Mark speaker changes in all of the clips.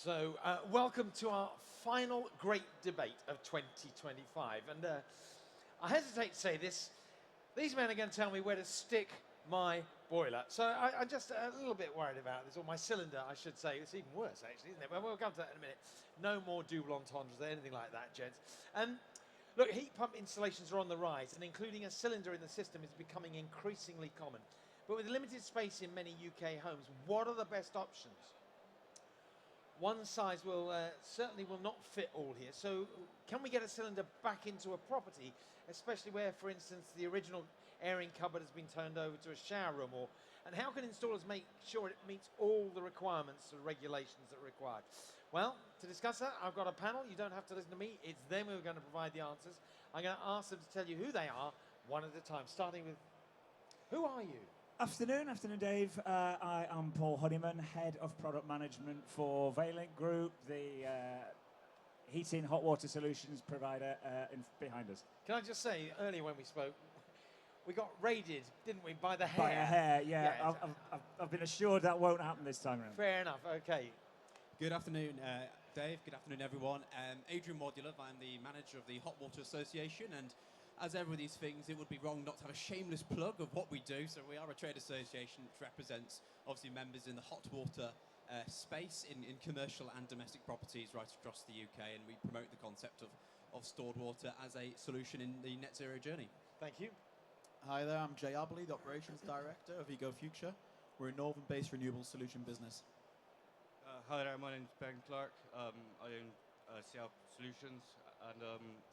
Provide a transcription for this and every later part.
Speaker 1: So, welcome to our final great debate of 2025. And I hesitate to say this, these men are going to tell me where to stick my boiler. So I'm just a little bit worried about this, or my cylinder, I should say. It's even worse, actually, isn't it? Well, we'll come to that in a minute. No more double entendres, anything like that, gents. Look, heat pump installations are on the rise, and including a cylinder in the system is becoming increasingly common. But with limited space in many UK homes, what are the best options? One size certainly will not fit all here. So can we get a cylinder back into a property, especially where, for instance, the original airing cupboard has been turned over to a shower room? And how can installers make sure it meets all the requirements and regulations that are required? Well, to discuss that, I've got a panel. You don't have to listen to me. It's them who are going to provide the answers. I'm going to ask them to tell you who they are, one at a time, starting with, who are you?
Speaker 2: Afternoon, Dave. I am Paul Honeyman, Head of Product Management for Vaillant Group, the heating hot water solutions provider behind us.
Speaker 1: Can I just say, earlier when we spoke, we got raided, didn't we, by the hair?
Speaker 2: By a hair, yeah. I've been assured that won't happen this time around.
Speaker 1: Fair enough, okay.
Speaker 3: Good afternoon, Dave. Good afternoon, everyone. Adrian Modulov, I'm the manager of the Hot Water Association, and as ever with these things, it would be wrong not to have a shameless plug of what we do. So we are a trade association which represents, obviously, members in the hot water space in commercial and domestic properties right across the UK, and we promote the concept of stored water as a solution in the net zero journey.
Speaker 1: Thank you.
Speaker 4: Hi there, I'm Jay Aberley, the Operations Director of Ego Future. We're a Northern-based renewable solution business.
Speaker 5: Hi there, my name's Ben Clark. I own CL Solutions and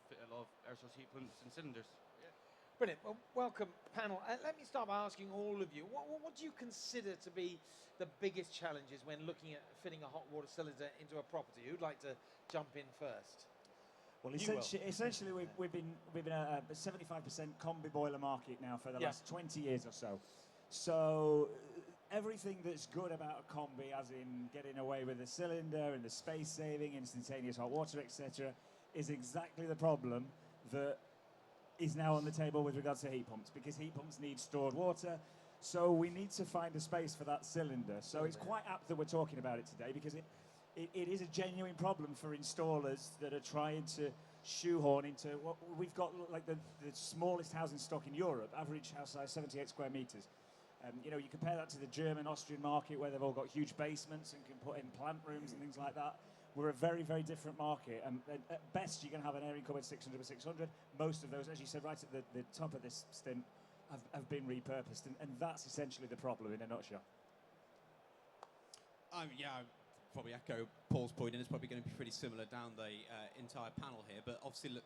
Speaker 5: fit a lot of air source heat pumps and cylinders. Yeah.
Speaker 1: Brilliant. Well, welcome, panel. Let me start by asking all of you, what do you consider to be the biggest challenges when looking at fitting a hot water cylinder into a property? Who'd like to jump in first?
Speaker 2: Well, essentially we've been a 75% combi boiler market now for the last 20 years or so. So everything that's good about a combi, as in getting away with the cylinder and the space saving, instantaneous hot water, etc., is exactly the problem that is now on the table with regards to heat pumps, because heat pumps need stored water. So we need to find a space for that cylinder. So it's quite apt that we're talking about it today, because it is a genuine problem for installers that are trying to shoehorn into what we've got, like the smallest housing stock in Europe, average house size 78 square meters. You know, you compare that to the German, Austrian market where they've all got huge basements and can put in plant rooms and things like that. We're a very, very different market. And at best, you're going to have an airing cupboard 600 by 600. Most of those, as you said right at the top of this stint, have been repurposed. And that's essentially the problem in a nutshell.
Speaker 3: I'd probably echo Paul's point, and it's probably going to be pretty similar down the entire panel here. But obviously, look,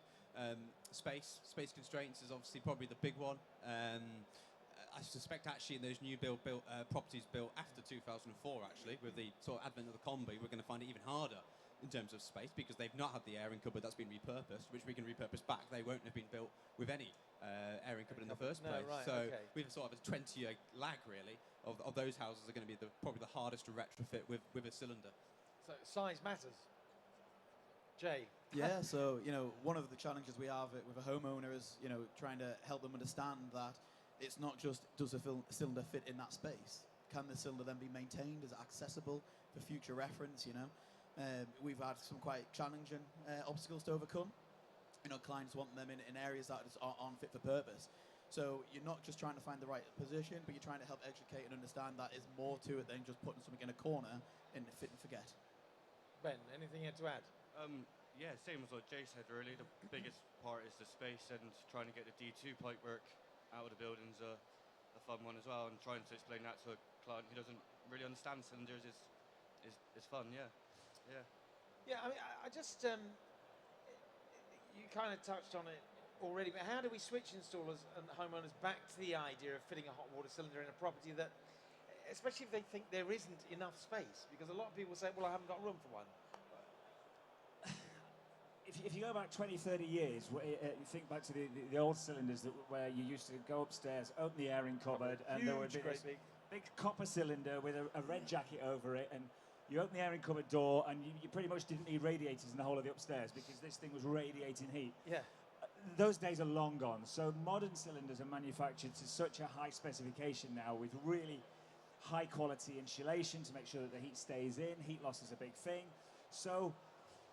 Speaker 3: space constraints is obviously probably the big one. I suspect actually in those new properties built after 2004, actually, with the sort of advent of the combi, we're going to find it even harder in terms of space, because they've not had the airing cupboard that's been repurposed, which we can repurpose back. They won't have been built with any airing cupboard in the first place.
Speaker 1: Right,
Speaker 3: so
Speaker 1: okay.
Speaker 3: we have sort of a 20-year lag, really, of those houses are going to be probably the hardest to retrofit with a cylinder.
Speaker 1: So size matters. Jay?
Speaker 4: Yeah, so, one of the challenges we have with a homeowner is, trying to help them understand that it's not just, does a cylinder fit in that space? Can the cylinder then be maintained? Is it accessible for future reference, We've had some quite challenging obstacles to overcome. Clients want them in areas that aren't fit for purpose. So you're not just trying to find the right position, but you're trying to help educate and understand that there's more to it than just putting something in a corner and fit and forget.
Speaker 1: Ben, anything here to add?
Speaker 5: Yeah, same as what Jay said earlier. The biggest part is the space, and trying to get the D2 pipework out of the building's a fun one as well, and trying to explain that to a client who doesn't really understand cylinders is fun, yeah.
Speaker 1: Yeah, I mean, I just, you kind of touched on it already, but how do we switch installers and homeowners back to the idea of fitting a hot water cylinder in a property that, especially if they think there isn't enough space? Because a lot of people say, well, I haven't got room for one.
Speaker 2: If you go back 20, 30 years, you think back to the old cylinders where you used to go upstairs, open the airing cupboard, and there would be this big copper cylinder with a red jacket over it, and you open the airing cupboard door, and you pretty much didn't need radiators in the whole of the upstairs because this thing was radiating heat.
Speaker 1: Yeah.
Speaker 2: Those days are long gone. So modern cylinders are manufactured to such a high specification now, with really high quality insulation to make sure that the heat stays in. Heat loss is a big thing. So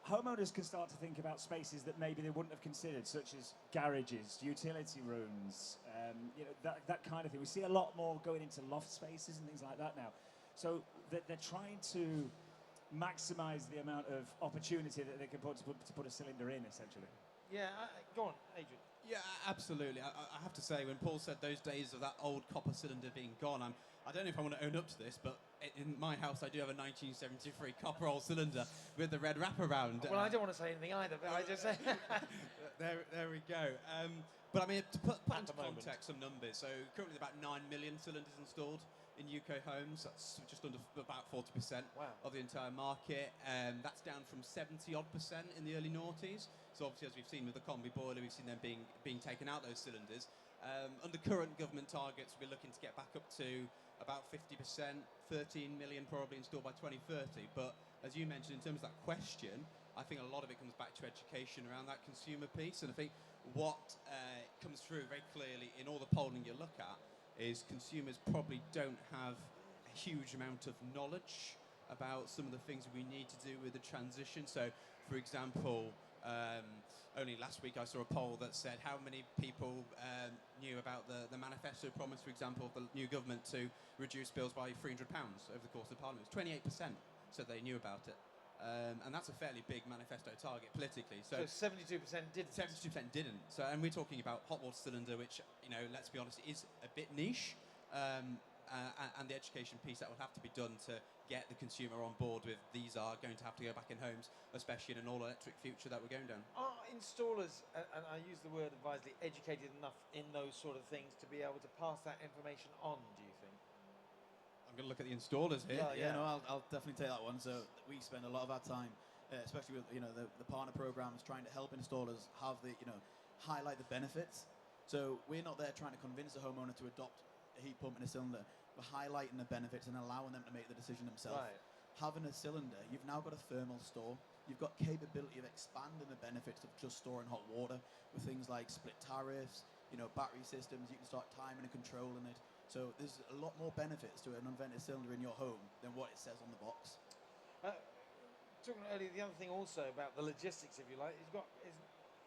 Speaker 2: homeowners can start to think about spaces that maybe they wouldn't have considered, such as garages, utility rooms, that kind of thing. We see a lot more going into loft spaces and things like that now. So they're trying to maximise the amount of opportunity that they can put to put a cylinder in, essentially.
Speaker 1: Yeah, go on, Adrian.
Speaker 3: Yeah, absolutely. I have to say, when Paul said those days of that old copper cylinder being gone, I don't know if I want to own up to this, but in my house I do have a 1973 copper old cylinder with the red wraparound.
Speaker 1: Well, I don't want to say anything either, but I just say...
Speaker 3: there we go. But I mean, to put into
Speaker 1: moment.
Speaker 3: context some numbers, so currently about 9 million cylinders installed in UK homes. That's just under about 40% of the entire market. That's down from 70-odd% in the early noughties. So obviously, as we've seen with the combi boiler, we've seen them being taken out, those cylinders. Under current government targets, we're looking to get back up to about 50%, 13 million probably installed by 2030. But as you mentioned, in terms of that question, I think a lot of it comes back to education around that consumer piece. And I think what comes through very clearly in all the polling you look at is consumers probably don't have a huge amount of knowledge about some of the things we need to do with the transition. So, for example, only last week I saw a poll that said how many people knew about the manifesto promise, for example, of the new government to reduce bills by £300 over the course of Parliament. 28% said they knew about it. And that's a fairly big manifesto target politically. So
Speaker 1: 72% didn't.
Speaker 3: 72% didn't. So, and we're talking about hot water cylinder, which, let's be honest, is a bit niche. And the education piece that will have to be done to get the consumer on board with these are going to have to go back in homes, especially in an all-electric future that we're going down.
Speaker 1: Are installers, and I use the word advisedly, educated enough in those sort of things to be able to pass that information on, do you think?
Speaker 3: I'm going to look at the installers here.
Speaker 4: Yeah, no, I'll definitely take that one. So we spend a lot of our time, especially with the partner programs, trying to help installers have highlight the benefits. So we're not there trying to convince a homeowner to adopt a heat pump and a cylinder. We're highlighting the benefits and allowing them to make the decision themselves.
Speaker 1: Right.
Speaker 4: Having a cylinder, you've now got a thermal store. You've got capability of expanding the benefits of just storing hot water with things like split tariffs, battery systems. You can start timing and controlling it. So there's a lot more benefits to an unvented cylinder in your home than what it says on the box.
Speaker 1: Talking earlier, the other thing also about the logistics, if you like,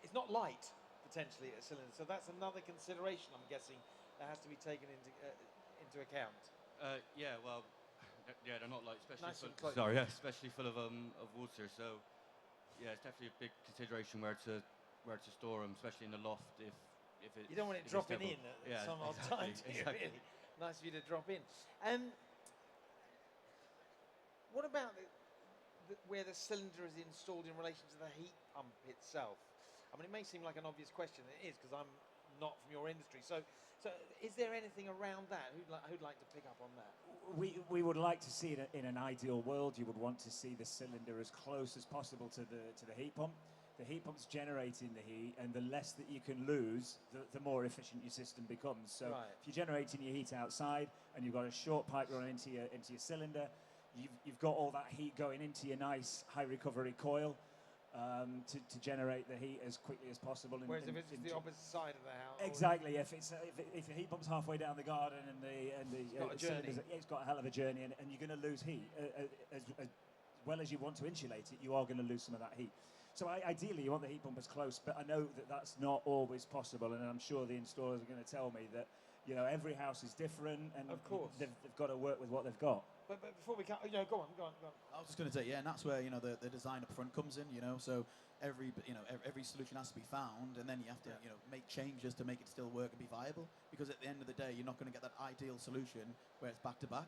Speaker 1: it's not light, potentially, a cylinder. So that's another consideration, I'm guessing, that has to be taken into account.
Speaker 5: Yeah, well, they're not light, especially
Speaker 1: Nice
Speaker 5: especially full of water. So yeah, it's definitely a big consideration where to store them, especially in the loft if it.
Speaker 1: You don't want it dropping in at some odd time, do you,
Speaker 5: exactly.
Speaker 1: really? Nice of you to drop in. What about where the cylinder is installed in relation to the heat pump itself? I mean, it may seem like an obvious question. It is, because I'm not from your industry. So is there anything around that? Who'd like to pick up on that?
Speaker 2: We would like to see it in an ideal world. You would want to see the cylinder as close as possible to the heat pump. The heat pump's generating the heat, and the less that you can lose, the more efficient your system becomes. So if you're generating your heat outside and you've got a short pipe running into your cylinder, you've got all that heat going into your nice high recovery coil to generate the heat as quickly as possible.
Speaker 1: Whereas if it's the opposite side of the house.
Speaker 2: Exactly. If the heat pump's halfway down the garden and it's got a hell of a journey, and you're going to lose heat as well as you want to insulate it, you are going to lose some of that heat. So ideally, you want the heat pump as close, but I know that that's not always possible, and I'm sure the installers are going to tell me that every house is different, and
Speaker 1: of course
Speaker 2: they've got to work with what they've got.
Speaker 1: But before we come, go on.
Speaker 4: I was just going to say, and that's where the design up front comes in. So every solution has to be found, and then you have to make changes to make it still work and be viable. Because at the end of the day, you're not going to get that ideal solution where it's back to back.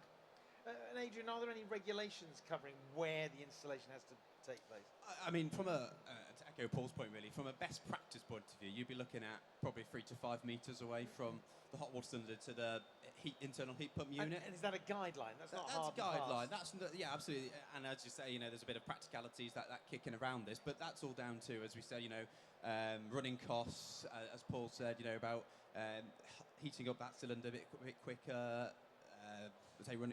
Speaker 1: And Adrian, are there any regulations covering where the installation has to take place?
Speaker 3: I mean, to echo Paul's point, really, from a best practice point of view, you'd be looking at probably 3 to 5 metres away from the hot water cylinder to the internal heat pump unit.
Speaker 1: And is that a guideline? That's not hard
Speaker 3: a guideline. Yeah, absolutely. And as you say, there's a bit of practicalities that kicking around this, but that's all down to, as we said, running costs, as Paul said, about heating up that cylinder a bit quicker.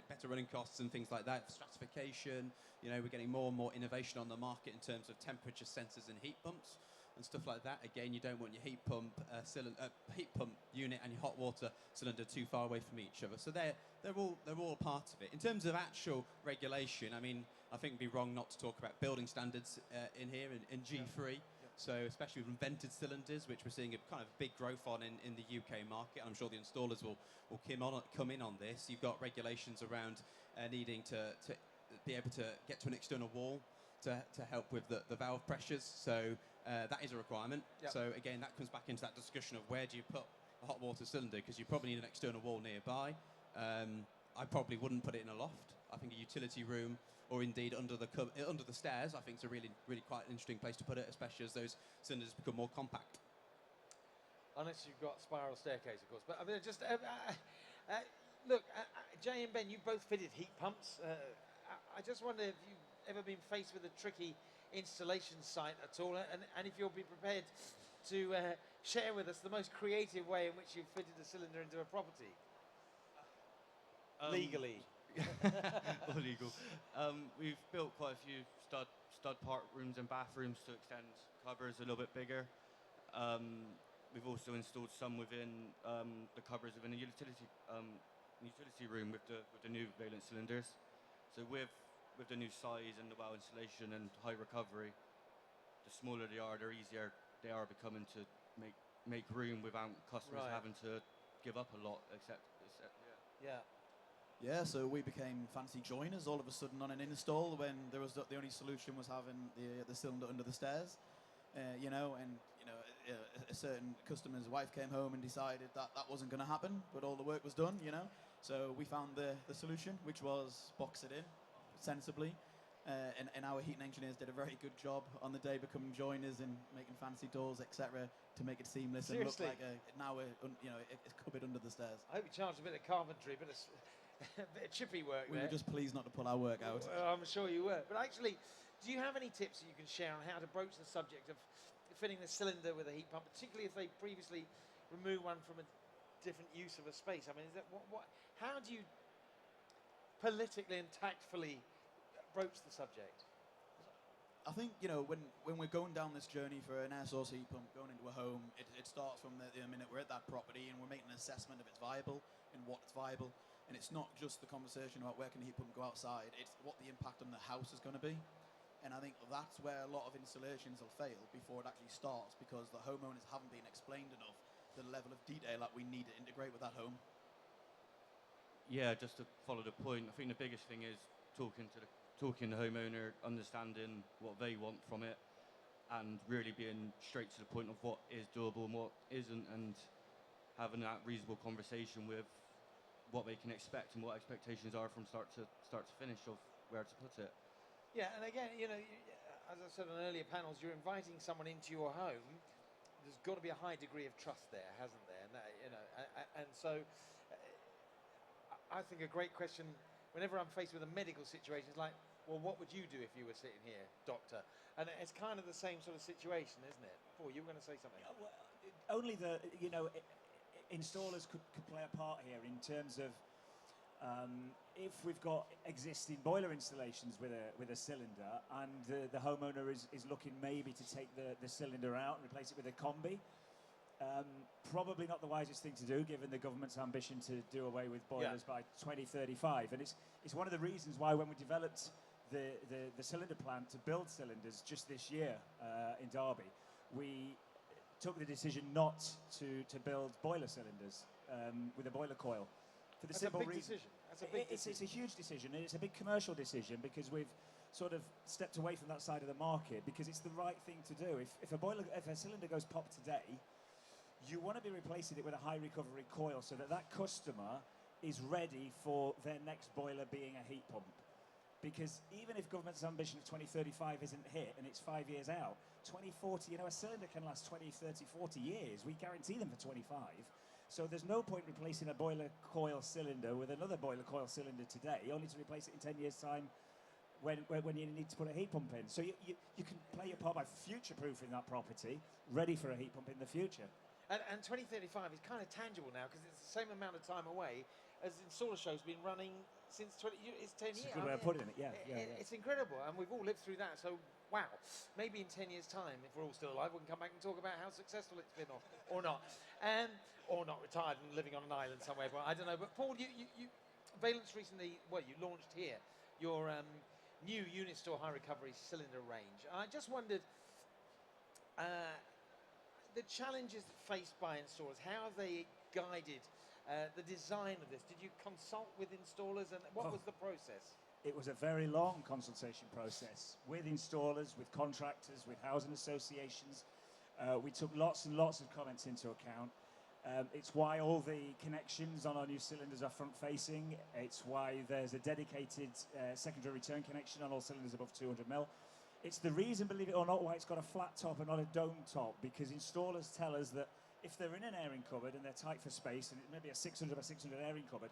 Speaker 3: Better running costs and things like that, stratification. We're getting more and more innovation on the market in terms of temperature sensors and heat pumps and stuff like that. Again, you don't want your heat pump unit and your hot water cylinder too far away from each other. So they're all part of it. In terms of actual regulation, I mean, I think it'd be wrong not to talk about building standards in here in G3. So especially with vented cylinders, which we're seeing a kind of big growth on in the UK market. I'm sure the installers will come in on this. You've got regulations around needing to be able to get to an external wall to help with the valve pressures. So that is a requirement.
Speaker 1: Yep.
Speaker 3: So again, that comes back into that discussion of where do you put a hot water cylinder, because you probably need an external wall nearby. I probably wouldn't put it in a loft. I think a utility room, or indeed under the stairs, I think is a really quite an interesting place to put it, especially as those cylinders become more compact.
Speaker 1: Unless you've got spiral staircase, of course. But I mean, just look, Jay and Ben, you both fitted heat pumps. I just wonder if you've ever been faced with a tricky installation site at all, and if you'll be prepared to share with us the most creative way in which you've fitted a cylinder into a property. Legally.
Speaker 5: All legal. We've built quite a few stud part rooms and bathrooms to extend cupboards a little bit bigger. We've also installed some within the cupboards within a utility room with the new Vaillant cylinders. So with the new size and the well insulation and high recovery, the smaller they are, the easier they are becoming to make room without customers having to give up a lot. Except
Speaker 1: Yeah.
Speaker 4: Yeah, so we became fancy joiners all of a sudden on an install when there was the only solution was having the cylinder under the stairs, a certain customer's wife came home and decided that wasn't going to happen, but all the work was done, So we found the solution, which was box it in sensibly, and our heating engineers did a very good job on the day becoming joiners and making fancy doors, etc., to make it seamless.
Speaker 1: Seriously?
Speaker 4: And look like it's cupboard under the stairs.
Speaker 1: I hope you charged a bit of carpentry, a bit of chippy work
Speaker 4: We
Speaker 1: there.
Speaker 4: were just pleased not to pull our work out.
Speaker 1: Well, I'm sure you were. But actually, do you have any tips that you can share on how to broach the subject of fitting the cylinder with a heat pump, particularly if they previously removed one from a different use of a space? I mean, is that how do you politically and tactfully broach the subject?
Speaker 4: I think, when we're going down this journey for an air source heat pump, going into a home, it starts from the minute we're at that property and we're making an assessment of it's viable and what it's viable. And it's not just the conversation about where can the heat pump go outside, it's what the impact on the house is going to be. And I think that's where a lot of installations will fail before it actually starts, because the homeowners haven't been explained enough the level of detail that we need to integrate with that home.
Speaker 5: Yeah, just to follow the point, I think the biggest thing is talking to the homeowner, understanding what they want from it, and really being straight to the point of what is doable and what isn't, and having that reasonable conversation with what they can expect and what expectations are from start to finish of where to put it.
Speaker 1: Yeah, and again, as I said on earlier panels, you're inviting someone into your home. There's got to be a high degree of trust there, hasn't there? And and so I think a great question whenever I'm faced with a medical situation is like, well, what would you do if you were sitting here, doctor? And it's kind of the same sort of situation, isn't it? Paul, you were going to say something.
Speaker 2: Yeah, well, only installers could play a part here in terms of if we've got existing boiler installations with a cylinder and the homeowner is looking maybe to take the cylinder out and replace it with a combi, probably not the wisest thing to do given the government's ambition to do away with boilers by 2035. And it's one of the reasons why when we developed the cylinder plant to build cylinders just this year in Derby, we took the decision not to build boiler cylinders with a boiler coil. For the simple reason.
Speaker 1: That's a big decision.
Speaker 2: It's a huge decision, and it's a big commercial decision because we've sort of stepped away from that side of the market because it's the right thing to do. If a cylinder goes pop today, you want to be replacing it with a high recovery coil so that customer is ready for their next boiler being a heat pump. Because even if government's ambition of 2035 isn't hit and it's 5 years out, 2040, a cylinder can last 20, 30, 40 years. We guarantee them for 25. So there's no point replacing a boiler coil cylinder with another boiler coil cylinder today, only to replace it in 10 years' time when you need to put a heat pump in. So you can play your part by future-proofing that property, ready for a heat pump in the future.
Speaker 1: And 2035 is kind of tangible now because it's the same amount of time away as Installer Show's been running since it's 10 years.
Speaker 2: It's a good way of putting it, yeah.
Speaker 1: It's incredible, and we've all lived through that, so wow. Maybe in 10 years' time, if we're all still alive, we can come back and talk about how successful it's been or not. Or not retired and living on an island somewhere, but I don't know. But Paul, you Vaillant's recently, you launched here your new unit store high recovery cylinder range. I just wondered, the challenges faced by installers, how have they guided the design of this? Did you consult with installers, and what was the process?
Speaker 2: It was a very long consultation process with installers, with contractors, with housing associations. We took lots and lots of comments into account. It's why all the connections on our new cylinders are front-facing. It's why there's a dedicated secondary return connection on all cylinders above 200 mil. It's the reason, believe it or not, why it's got a flat top and not a dome top, because installers tell us that if they're in an airing cupboard and they're tight for space, and it may be a 600 by 600 airing cupboard,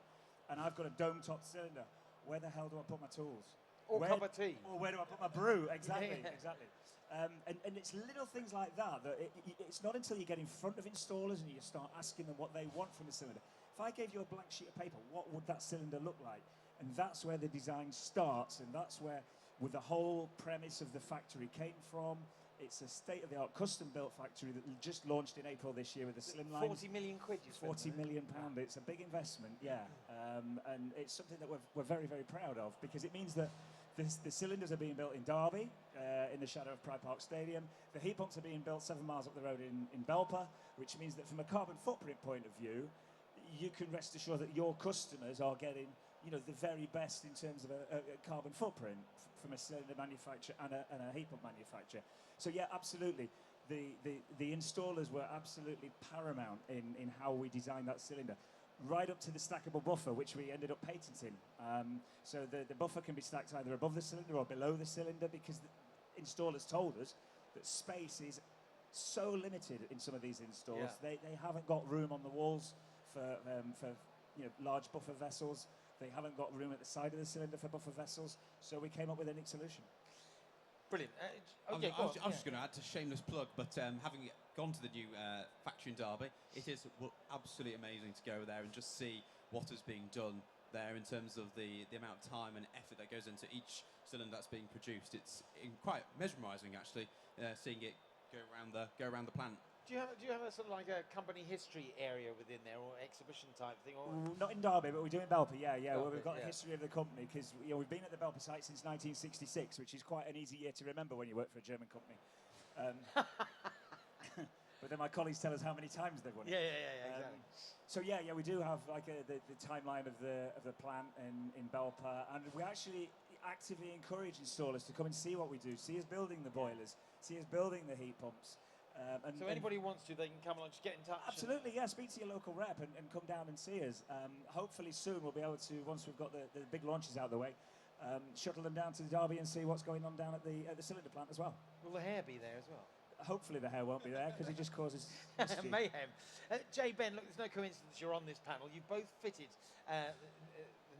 Speaker 2: and I've got a dome top cylinder, where the hell do I put my tools?
Speaker 1: Or cup of tea.
Speaker 2: Or where do I put my brew? Exactly,
Speaker 1: Yeah.
Speaker 2: exactly. And it's little things like that, it's not until you get in front of installers and you start asking them what they want from a cylinder. If I gave you a blank sheet of paper, what would that cylinder look like? And that's where the design starts, and that's where the whole premise of the factory came from. It's a state-of-the-art custom-built factory that just launched in April this year with a slimline.
Speaker 1: 40 million quid you spent.
Speaker 2: 40 million pound. It's a big investment, yeah. And it's something that we're very, very proud of, because it means that the cylinders are being built in Derby, in the shadow of Pride Park Stadium. The heat pumps are being built 7 miles up the road in Belper, which means that from a carbon footprint point of view, you can rest assured that your customers are getting, you know, the very best in terms of a carbon footprint from a cylinder manufacturer and a heat pump manufacturer. So yeah, absolutely. The installers were absolutely paramount in how we designed that cylinder, right up to the stackable buffer, which we ended up patenting. So the buffer can be stacked either above the cylinder or below the cylinder, because the installers told us that space is so limited in some of these installs.
Speaker 1: Yeah.
Speaker 2: They haven't got room on the walls for you know, large buffer vessels. They haven't got room at the side of the cylinder for buffer vessels. So we came up with a neat solution.
Speaker 1: Brilliant.
Speaker 3: I
Speaker 1: Okay,
Speaker 3: was just going to add, to shameless plug, but having gone to the new factory in Derby, it is absolutely amazing to go there and just see what is being done there in terms of the amount of time and effort that goes into each cylinder that's being produced. It's quite mesmerising, actually, seeing it go around the plant.
Speaker 1: Do you have a sort of like a company history area within there, or exhibition type thing? Or
Speaker 2: Not in Derby, but we do in Belper, yeah. Where
Speaker 1: Belper,
Speaker 2: we've got
Speaker 1: yeah.
Speaker 2: a history of the company, because we've been at the Belper site since 1966, which is quite an easy year to remember when you work for a German company. But then my colleagues tell us how many times they've won it.
Speaker 1: Yeah, exactly.
Speaker 2: So yeah, we do have like the timeline of the plant in Belper, and we actually actively encourage installers to come and see what we do, see us building the boilers, see us building the heat pumps.
Speaker 1: So anybody who wants to, they can come along, just get in touch.
Speaker 2: Absolutely, yeah. Speak to your local rep and come down and see us. Hopefully soon we'll be able to, once we've got the big launches out of the way, shuttle them down to the Derby and see what's going on down at the cylinder plant as well.
Speaker 1: Will the hair be there as well?
Speaker 2: Hopefully the hair won't be there, because it just causes mischief.
Speaker 1: Mayhem. Jay, Ben, look, there's no coincidence you're on this panel. You've both fitted the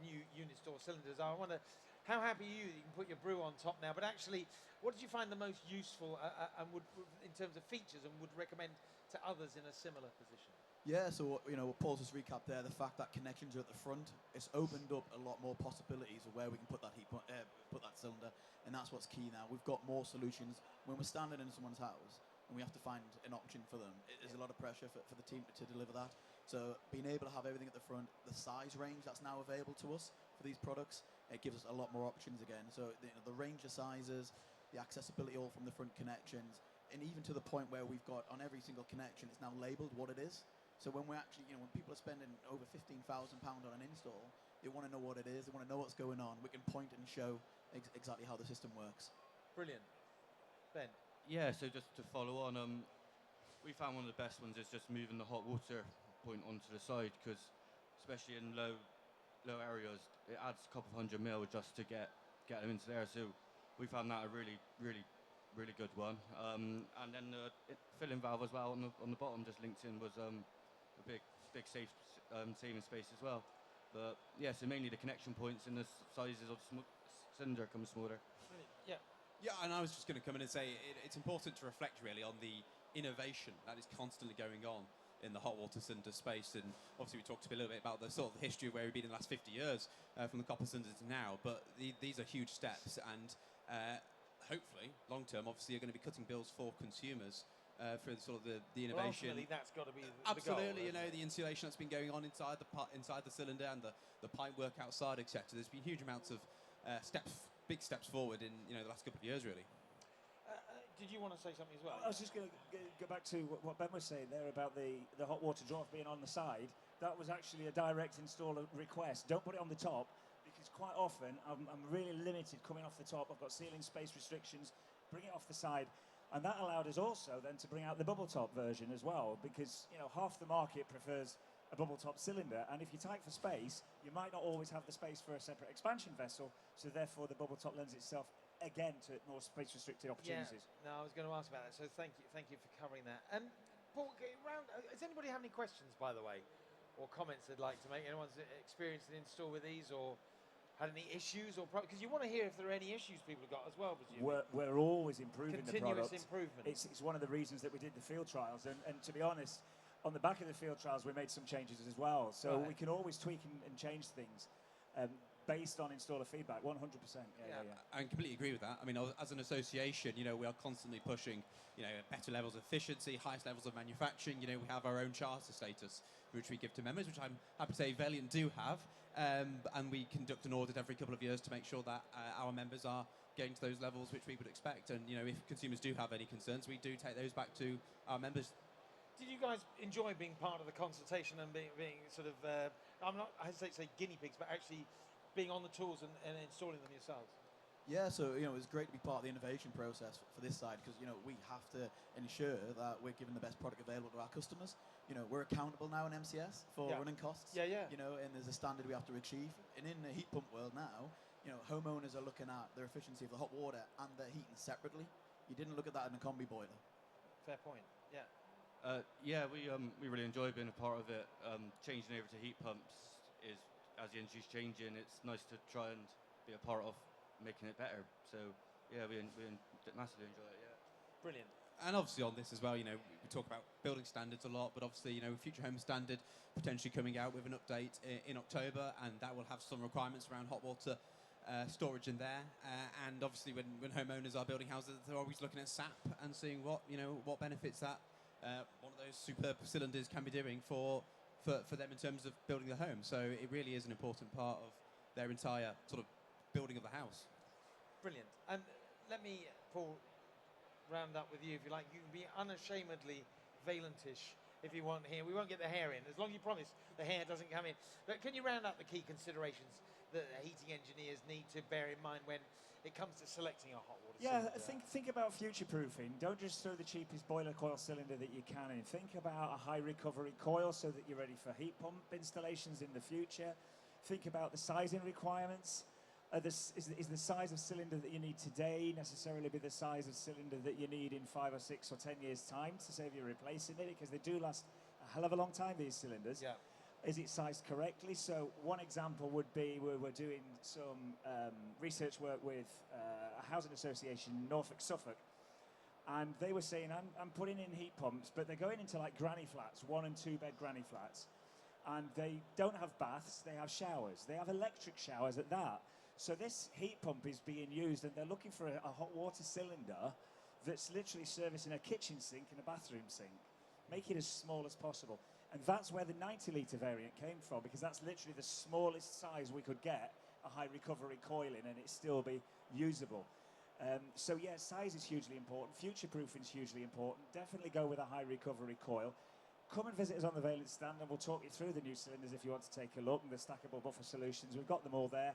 Speaker 1: new unit store cylinders. I wonder, how happy are you that you can put your brew on top now? But actually, what did you find the most useful and would, in terms of features, and would recommend to others in a similar position?
Speaker 4: Yeah, so Paul's just recapped there, the fact that connections are at the front, it's opened up a lot more possibilities of where we can put that put that cylinder, and that's what's key now. We've got more solutions. When we're standing in someone's house and we have to find an option for them, it is a lot of pressure for the team to deliver that. So being able to have everything at the front, the size range that's now available to us for these products, it gives us a lot more options again. So the range of sizes, the accessibility all from the front connections, and even to the point where we've got on every single connection, it's now labelled what it is. So when we're actually, when people are spending over £15,000 on an install, they want to know what it is, they want to know what's going on. We can point and show exactly how the system works.
Speaker 1: Brilliant. Ben?
Speaker 5: Yeah, so just to follow on, we found one of the best ones is just moving the hot water point onto the side, because especially in low areas, it adds a couple of hundred mil just to get them into there. So we found that a really good one. And then the filling valve as well on the bottom, just linked in, was a big saving space as well. But yeah, so mainly the connection points and the sizes of cylinder come smaller.
Speaker 1: Yeah.
Speaker 3: Yeah, and I was just going to come in and say it's important to reflect really on the innovation that is constantly going on in the hot water cylinder space. And obviously we talked a little bit about the sort of history of where we've been in the last 50 years from the copper cylinder to now, but these are huge steps, and hopefully long term obviously you're going to be cutting bills for consumers for sort of the innovation.
Speaker 1: Well, ultimately that's got to be the
Speaker 3: absolutely
Speaker 1: goal,
Speaker 3: the insulation that's been going on inside the cylinder and the pipe work outside, etc. There's been huge amounts of steps big steps forward in the last couple of years, really.
Speaker 1: Did you want to say something as well?
Speaker 2: I was just going to go back to what Ben was saying there about the hot water draft being on the side. That was actually a direct installer request. Don't put it on the top, because quite often I'm really limited coming off the top. I've got ceiling space restrictions. Bring it off the side. And that allowed us also then to bring out the bubble top version as well, because half the market prefers a bubble top cylinder, and if you're tight for space, you might not always have the space for a separate expansion vessel, so therefore the bubble top lends itself again to more space restricted opportunities.
Speaker 1: Yeah, no, I was going to ask about that, so thank you for covering that. And Paul, does anybody have any questions, by the way, or comments they'd like to make? Anyone's experienced an install with these, or had any issues, or because you want to hear if there are any issues people have got as well, presumably.
Speaker 2: We're always improving the product.
Speaker 1: Continuous improvement.
Speaker 2: It's one of the reasons that we did the field trials, and to be honest, on the back of the field trials we made some changes as well, so we can always tweak and change things based on installer feedback. 100%. Yeah.
Speaker 3: I completely agree with that. I mean, as an association, we are constantly pushing better levels of efficiency, highest levels of manufacturing. We have our own charter status which we give to members, which I'm happy to say Vaillant do have. And we conduct an audit every couple of years to make sure that our members are getting to those levels which we would expect. And if consumers do have any concerns, we do take those back to our members.
Speaker 1: Did you guys enjoy being part of the consultation and being sort of, I hesitate to say guinea pigs, but actually being on the tools and installing them yourselves?
Speaker 4: Yeah, so it was great to be part of the innovation process for this side, because we have to ensure that we're giving the best product available to our customers. We're accountable now in MCS for running costs.
Speaker 1: Yeah.
Speaker 4: And there's a standard we have to achieve. And in the heat pump world now, homeowners are looking at their efficiency of the hot water and their heating separately. You didn't look at that in a combi boiler.
Speaker 1: Fair point. Yeah.
Speaker 5: We really enjoy being a part of it. Changing over to heat pumps is, as the industry's changing, it's nice to try and be a part of making it better. So yeah, we massively enjoy it. Yeah.
Speaker 1: Brilliant.
Speaker 3: And obviously on this as well, we talk about building standards a lot, but obviously, Future Home Standard potentially coming out with an update in October, and that will have some requirements around hot water storage in there. And obviously, when homeowners are building houses, they're always looking at SAP and seeing what benefits that one of those superb cylinders can be doing for them in terms of building the home. So it really is an important part of their entire sort of building of the house.
Speaker 1: Brilliant. And let me, Paul, round up with you, if you like. You can be unashamedly Vaillantish if you want here. We won't get the hair in, as long as you promise the hair doesn't come in. But can you round up the key considerations that heating engineers need to bear in mind when it comes to selecting a hot water cylinder?
Speaker 2: Think about future-proofing. Don't just throw the cheapest boiler coil cylinder that you can in. Think about a high recovery coil so that you're ready for heat pump installations in the future. Think about the sizing requirements. Is the size of cylinder that you need today necessarily be the size of cylinder that you need in 5 or 6 or 10 years' time to save you replacing it? Because they do last a hell of a long time, these cylinders.
Speaker 1: Yeah.
Speaker 2: Is it sized correctly? So one example would be we're doing some research work with a housing association in Norfolk, Suffolk, and they were saying, I'm putting in heat pumps, but they're going into like granny flats, 1 and 2 bed granny flats, and they don't have baths, they have showers. They have electric showers at that. So this heat pump is being used, and they're looking for a hot water cylinder that's literally servicing a kitchen sink and a bathroom sink. Make it as small as possible. And that's where the 90-litre variant came from, because that's literally the smallest size we could get a high recovery coil in, and it still be usable. So yeah, size is hugely important. Future-proofing is hugely important. Definitely go with a high recovery coil. Come and visit us on the Vaillant stand, and we'll talk you through the new cylinders if you want to take a look, and the stackable buffer solutions. We've got them all there.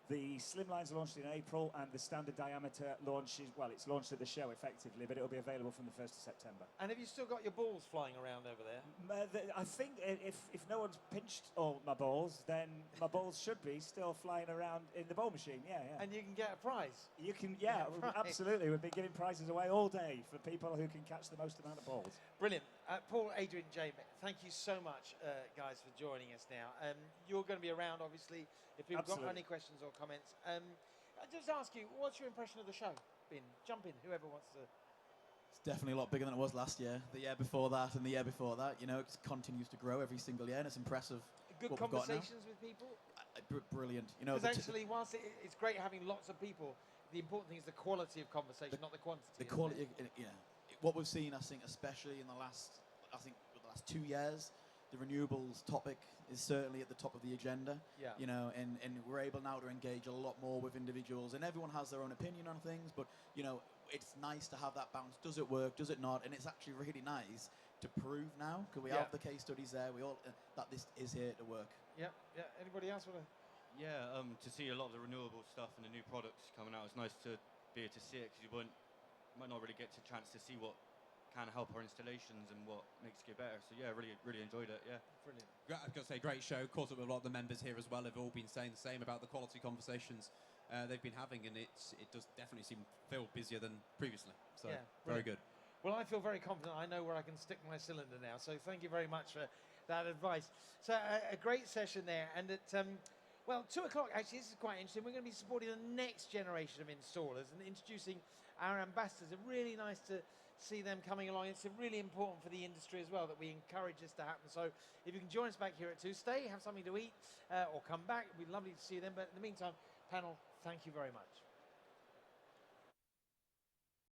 Speaker 2: The Slimline's launched in April, and the standard diameter launches, well, it's launched at the show effectively, but it'll be available from the 1st of September.
Speaker 1: And have you still got your balls flying around over there?
Speaker 2: I think if no one's pinched all my balls, then my balls should be still flying around in the ball machine, yeah.
Speaker 1: And you can get a prize?
Speaker 2: You can, yeah, absolutely. We've been giving prizes away all day for people who can catch the most amount of balls.
Speaker 1: Brilliant. Paul, Adrian, Jay, thank you so much, guys, for joining us now. You're going to be around, obviously, if people have got any questions or comments. I'll just ask you, what's your impression of the show been? Jump in, whoever wants to.
Speaker 4: It's definitely a lot bigger than it was last year, the year before that, and the year before that. It continues to grow every single year, and it's impressive.
Speaker 1: Good conversations with people?
Speaker 4: Brilliant.
Speaker 1: Because actually, whilst it's great having lots of people, the important thing is the quality of conversation, not the quantity.
Speaker 4: The quality, what we've seen, I think, especially in the last 2 years, the renewables topic is certainly at the top of the agenda.
Speaker 1: Yeah.
Speaker 4: You know, and we're able now to engage a lot more with individuals, and everyone has their own opinion on things, but, you know, it's nice to have that bounce. Does it work? Does it not? And it's actually really nice to prove now, because we have the case studies there, we all that this is here to work.
Speaker 1: Yeah, yeah. Anybody else want to?
Speaker 5: Yeah, to see a lot of the renewable stuff and the new products coming out, it's nice to be able to see it, because you might not really get a chance to see what can help our installations and what makes it get better. So yeah, really enjoyed it. Yeah.
Speaker 1: Brilliant.
Speaker 3: I've got to say, great show. Caught up with a lot of the members here as well. Have all been saying the same about the quality conversations they've been having, and it does definitely feel busier than previously. So
Speaker 1: Yeah,
Speaker 3: very good.
Speaker 1: Well, I feel very confident. I know where I can stick my cylinder now. So thank you very much for that advice. So a great session there. And at, well, 2 o'clock, actually, this is quite interesting. We're going to be supporting the next generation of installers and introducing our ambassadors. It's really nice to see them coming along. It's really important for the industry as well that we encourage this to happen. So if you can join us back here at 2, stay, have something to eat, or come back. It'd be lovely to see you then. But in the meantime, panel, thank you very much.